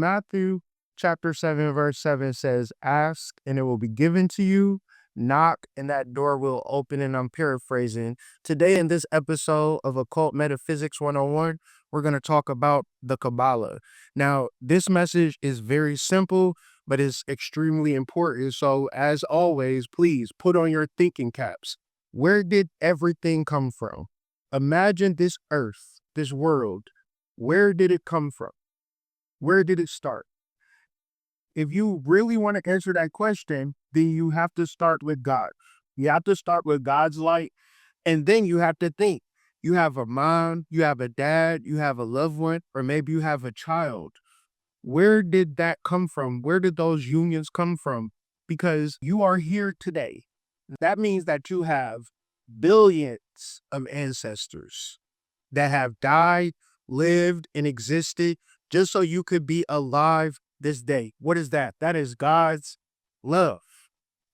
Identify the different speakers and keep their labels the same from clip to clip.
Speaker 1: Matthew chapter 7, verse 7 says, "Ask and it will be given to you. Knock and that door will open." And I'm paraphrasing. Today, in this episode of Occult Metaphysics 101, we're going to talk about the Kabbalah. Now, this message is very simple, but it's extremely important. So, as always, please put on your thinking caps. Where did everything come from? Imagine this earth, this world. Where did it come from? Where did it start? If you really want to answer that question, then you have to start with God. You have to start with God's light, and then you have to think. You have a mom, you have a dad, you have a loved one, or maybe you have a child. Where did that come from? Where did those unions come from? Because you are here today. That means that you have billions of ancestors that have died, lived, and existed just so you could be alive this day. What is that? That is God's love.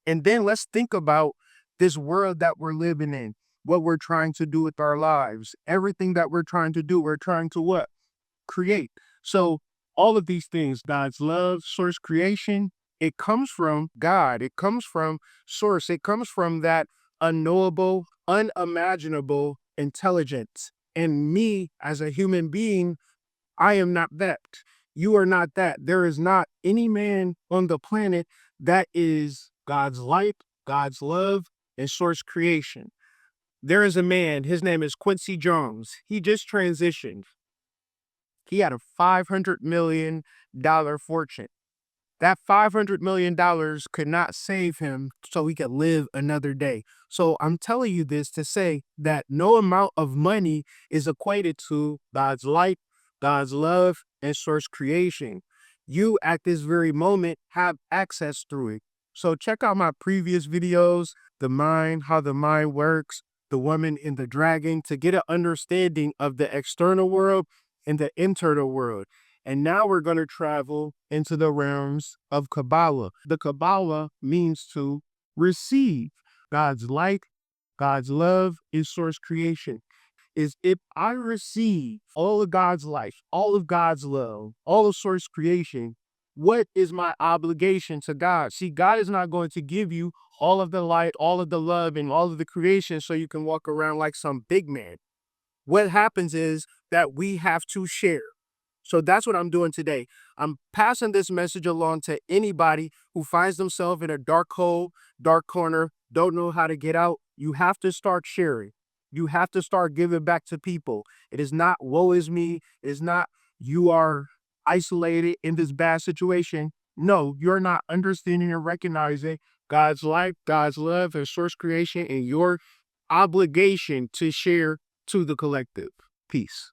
Speaker 1: And then let's think about this world that we're living in, what we're trying to do with our lives. Everything that we're trying to do, we're trying to what? Create. So all of these things, God's love, source, creation, it comes from God. It comes from source. It comes from that unknowable, unimaginable intelligence. And me as a human being, I am not that. You are not that. There is not any man on the planet that is God's light, God's love, and source creation. There is a man, his name is Quincy Jones. He just transitioned. He had a $500 million fortune. That $500 million could not save him so he could live another day. So I'm telling you this to say that no amount of money is equated to God's light, God's love, and source creation. You at this very moment have access through it. So check out my previous videos, the mind, how the mind works, the woman and the dragon, to get an understanding of the external world and the internal world. And now we're going to travel into the realms of Kabbalah. The Kabbalah means to receive God's light, God's love, and source creation. Is if I receive all of God's life, all of God's love, all of source creation, what is my obligation to God? See, God is not going to give you all of the light, all of the love, and all of the creation so you can walk around like some big man. What happens is that we have to share. So that's what I'm doing today. I'm passing this message along to anybody who finds themselves in a dark hole, dark corner, don't know how to get out. You have to start sharing. You have to start giving back to people. It is not woe is me. It is not you are isolated in this bad situation. No, you're not understanding and recognizing God's life, God's love, and source creation, and your obligation to share to the collective. Peace.